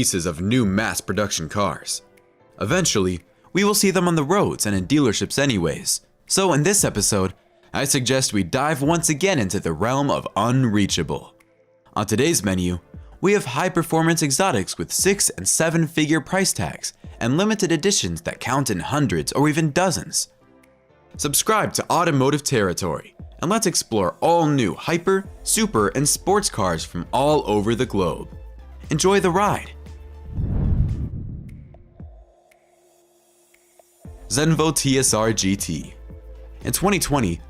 releases of new mass production cars. Eventually, we will see them on the roads and in dealerships anyways. So in this episode, I suggest we dive once again into the realm of unreachable. On today's menu, we have high-performance exotics with 6- and 7-figure price tags and limited editions that count in hundreds or even dozens. Subscribe to Automotive Territory and let's explore all new hyper, super, and sports cars from all over the globe. Enjoy the ride! Zenvo TSR GT. In 2020,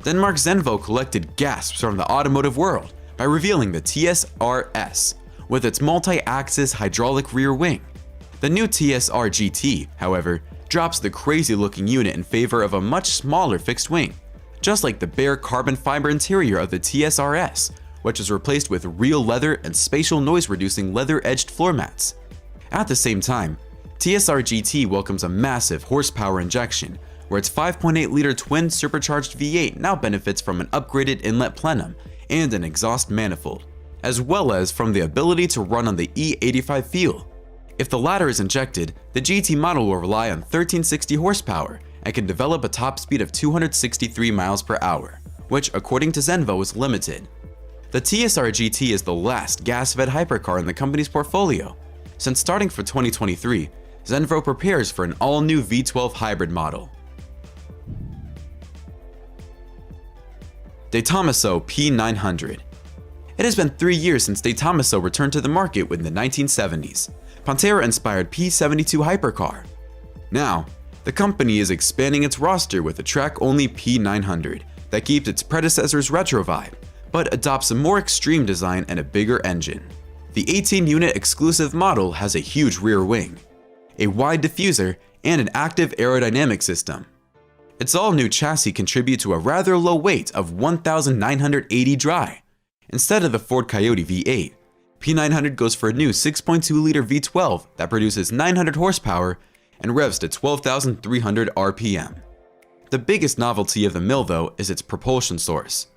Denmark Zenvo collected gasps from the automotive world by revealing the TSR-S with its multi-axis hydraulic rear wing. The new TSR GT, however, drops the crazy-looking unit in favor of a much smaller fixed wing, just like the bare carbon fiber interior of the TSR-S, which is replaced with real leather and spatial noise-reducing leather-edged floor mats. At the same time, TSR GT welcomes a massive horsepower injection, where its 5.8-liter twin supercharged V8 now benefits from an upgraded inlet plenum and an exhaust manifold, as well as from the ability to run on the E85 fuel. If the latter is injected, the GT model will rely on 1360 horsepower and can develop a top speed of 263 miles per hour, which according to Zenvo is limited. The TSR GT is the last gas-fed hypercar in the company's portfolio, since starting for 2023, Zenvo prepares for an all-new V12 hybrid model. Daytamaso P900. It has been 3 years since Daytamaso returned to the market in the 1970s. Pantera-inspired P72 hypercar. Now, the company is expanding its roster with a track-only P900 that keeps its predecessor's retro vibe, but adopts a more extreme design and a bigger engine. The 18-unit exclusive model has a huge rear wing, a wide diffuser, and an active aerodynamic system. Its all-new chassis contributes to a rather low weight of 1,980 dry. Instead of the Ford Coyote V8, P900 goes for a new 6.2-liter V12 that produces 900 horsepower and revs to 12,300 RPM. The biggest novelty of the mill, though, is its propulsion source.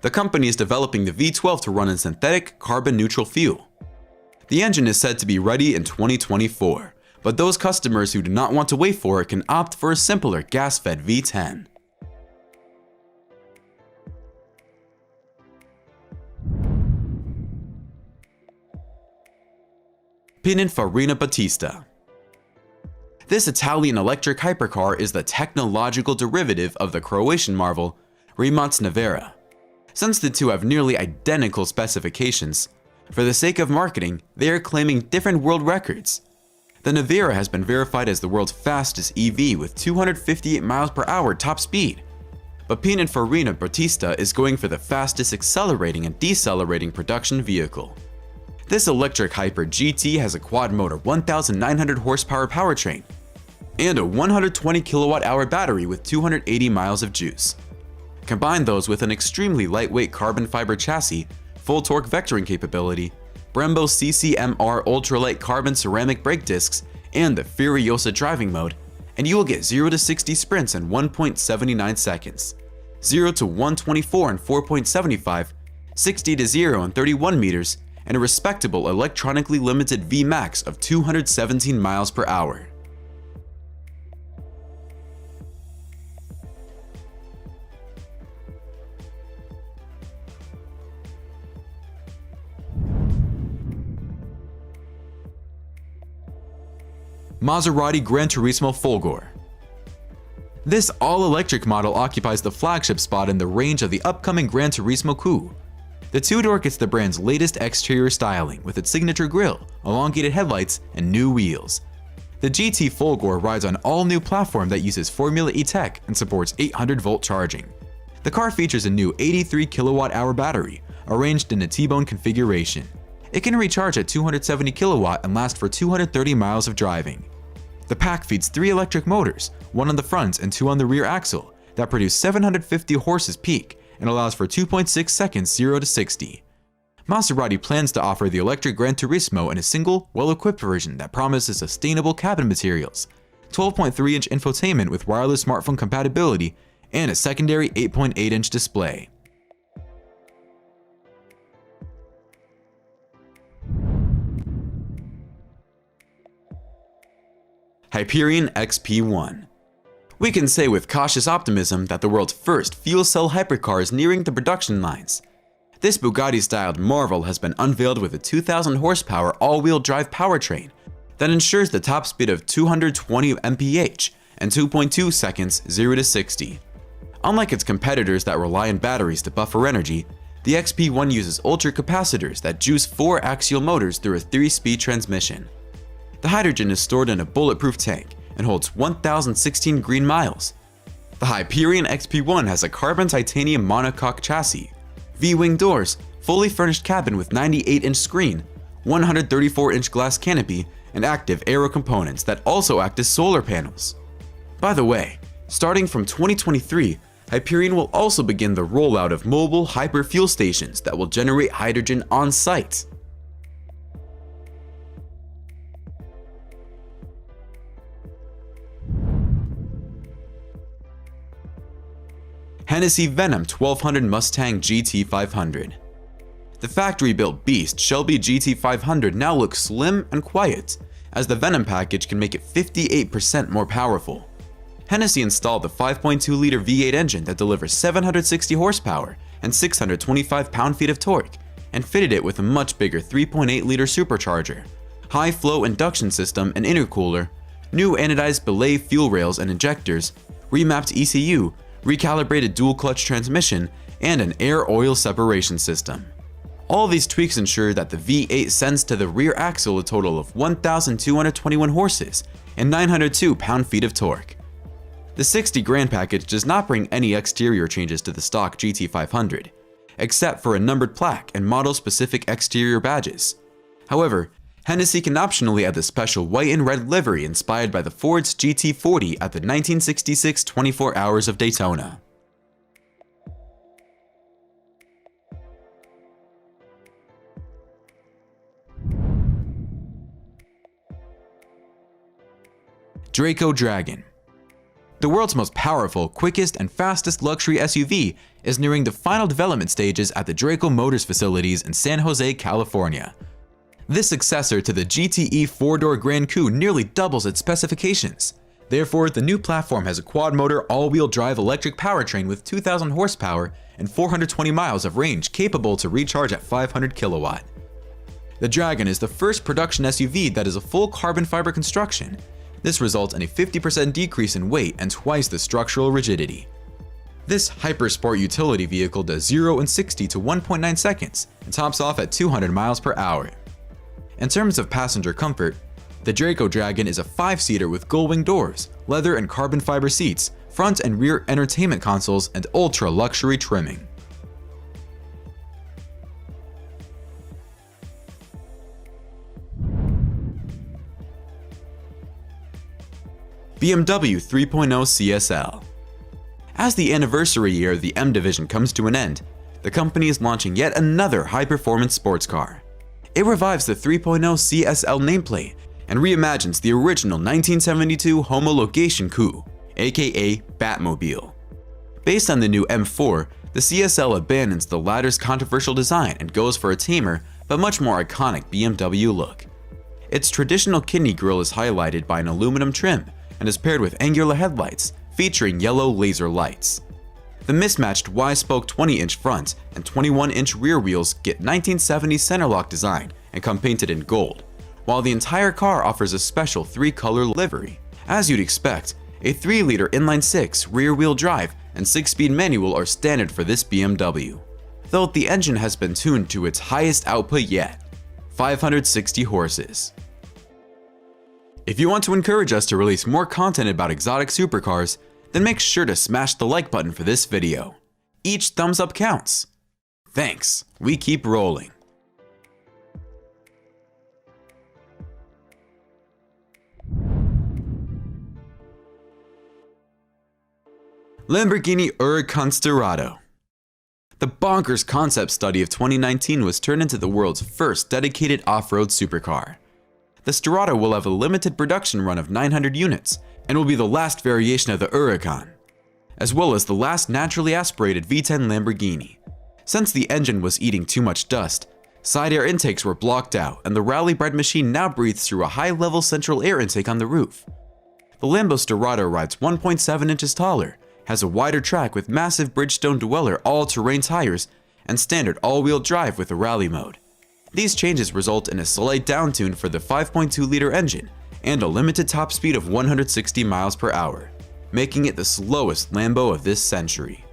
The company is developing the V12 to run on synthetic carbon-neutral fuel. The engine is said to be ready in 2024, but those customers who do not want to wait for it can opt for a simpler gas-fed V10. Pininfarina Battista. This Italian electric hypercar is the technological derivative of the Croatian marvel Rimac Nevera. Since the two have nearly identical specifications, for the sake of marketing, they are claiming different world records. The Nevera has been verified as the world's fastest EV with 258 miles per hour top speed, but Pininfarina Battista is going for the fastest accelerating and decelerating production vehicle. This electric hyper GT has a quad-motor 1,900 horsepower powertrain and a 120 kilowatt-hour battery with 280 miles of juice. Combine those with an extremely lightweight carbon fiber chassis, full torque vectoring capability, Brembo CCMR ultralight carbon ceramic brake discs, and the Furiosa driving mode, and you will get 0 to 60 sprints in 1.79 seconds, 0 to 124 in 4.75, 60 to 0 in 31 meters, and a respectable electronically limited Vmax of 217 miles per hour. Maserati Gran Turismo Folgore. This all-electric model occupies the flagship spot in the range of the upcoming Gran Turismo Coupe. The two-door gets the brand's latest exterior styling with its signature grille, elongated headlights, and new wheels. The GT Folgore rides on an all-new platform that uses Formula E tech and supports 800-volt charging. The car features a new 83 kilowatt-hour battery, arranged in a T-bone configuration. It can recharge at 270 kilowatt and last for 230 miles of driving. The pack feeds 3 electric motors, 1 on the front and 2 on the rear axle, that produce 750 horses peak and allows for 2.6 seconds 0 to 60. Maserati plans to offer the electric Gran Turismo in a single, well-equipped version that promises sustainable cabin materials, 12.3-inch infotainment with wireless smartphone compatibility, and a secondary 8.8-inch display. Hyperion XP1. We can say with cautious optimism that the world's first fuel cell hypercar is nearing the production lines. This Bugatti-styled marvel has been unveiled with a 2,000 horsepower all-wheel drive powertrain that ensures the top speed of 220 mph and 2.2 seconds 0 to 60. Unlike its competitors that rely on batteries to buffer energy, the XP1 uses ultracapacitors that juice 4 axial motors through a 3-speed transmission. The hydrogen is stored in a bulletproof tank and holds 1,016 green miles. The Hyperion XP1 has a carbon titanium monocoque chassis, V-wing doors, fully furnished cabin with 98-inch screen, 134-inch glass canopy, and active aero components that also act as solar panels. By the way, starting from 2023, Hyperion will also begin the rollout of mobile hyper-fuel stations that will generate hydrogen on site. Hennessy Venom 1200 Mustang GT500. The factory-built beast Shelby GT500 now looks slim and quiet, as the Venom package can make it 58% more powerful. Hennessy installed the 5.2-liter V8 engine that delivers 760 horsepower and 625 pound-feet of torque, and fitted it with a much bigger 3.8-liter supercharger, high-flow induction system and intercooler, new anodized belay fuel rails and injectors, remapped ECU, recalibrated dual-clutch transmission, and an air-oil separation system. All these tweaks ensure that the V8 sends to the rear axle a total of 1,221 horses and 902 pound-feet of torque. The 60 grand package does not bring any exterior changes to the stock GT500, except for a numbered plaque and model-specific exterior badges. However, Hennessy can optionally add the special white and red livery inspired by the Ford's GT40 at the 1966 24 Hours of Daytona. Draco Dragon. The world's most powerful, quickest, and fastest luxury SUV is nearing the final development stages at the Draco Motors facilities in San Jose, California. This successor to the GTE 4-door Grand Coupe nearly doubles its specifications. Therefore, the new platform has a quad-motor all-wheel drive electric powertrain with 2,000 horsepower and 420 miles of range capable to recharge at 500 kilowatt. The Dragon is the first production SUV that is a full carbon fiber construction. This results in a 50% decrease in weight and twice the structural rigidity. This hypersport utility vehicle does 0 and 60 to 1.9 seconds and tops off at 200 miles per hour. In terms of passenger comfort, the Draco Dragon is a 5-seater with gull-wing doors, leather and carbon fiber seats, front and rear entertainment consoles, and ultra-luxury trimming. BMW 3.0 CSL. As the anniversary year of the M division comes to an end, the company is launching yet another high-performance sports car. It revives the 3.0 CSL nameplate and reimagines the original 1972 homologation coupe, aka Batmobile. Based on the new M4, the CSL abandons the latter's controversial design and goes for a tamer but much more iconic BMW look. Its traditional kidney grille is highlighted by an aluminum trim and is paired with angular headlights featuring yellow laser lights. The mismatched Y-spoke 20-inch front and 21-inch rear wheels get 1970s centerlock design and come painted in gold, while the entire car offers a special 3-color livery. As you'd expect, a 3-liter inline-6 rear-wheel drive and 6-speed manual are standard for this BMW, though the engine has been tuned to its highest output yet, 560 horses. If you want to encourage us to release more content about exotic supercars, then make sure to smash the like button for this video. Each thumbs up counts. Thanks, we keep rolling. Lamborghini Huracan Sterrato. The bonkers concept study of 2019 was turned into the world's first dedicated off-road supercar. The Sterrato will have a limited production run of 900 units and will be the last variation of the Huracan, as well as the last naturally aspirated V10 Lamborghini. Since the engine was eating too much dust, side air intakes were blocked out and the rally-bred machine now breathes through a high-level central air intake on the roof. The Lambo Sterrato rides 1.7 inches taller, has a wider track with massive Bridgestone Dweller all-terrain tires, and standard all-wheel drive with a rally mode. These changes result in a slight downtune for the 5.2-liter engine and a limited top speed of 160 miles per hour, making it the slowest Lambo of this century.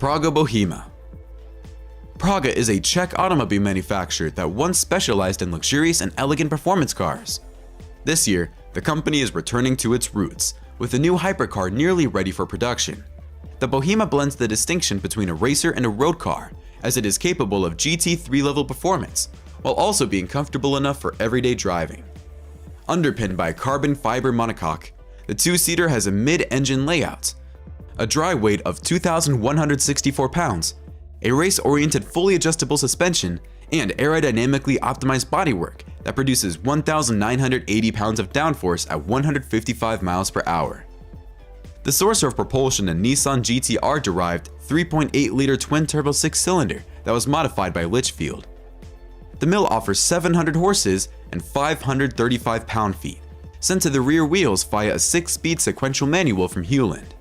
Praga Bohema. Praga is a Czech automobile manufacturer that once specialized in luxurious and elegant performance cars. This year, the company is returning to its roots, with a new hypercar nearly ready for production. The Bohema blends the distinction between a racer and a road car, as it is capable of GT3 level performance, while also being comfortable enough for everyday driving. Underpinned by carbon fiber monocoque, the two-seater has a mid-engine layout, a dry weight of 2,164 pounds, a race-oriented fully adjustable suspension, and aerodynamically optimized bodywork that produces 1,980 pounds of downforce at 155 miles per hour. The source of propulsion in Nissan GT-R-derived 3.8-liter twin-turbo six-cylinder that was modified by Litchfield. The mill offers 700 horses and 535 pound-feet, sent to the rear wheels via a 6-speed sequential manual from Hewland.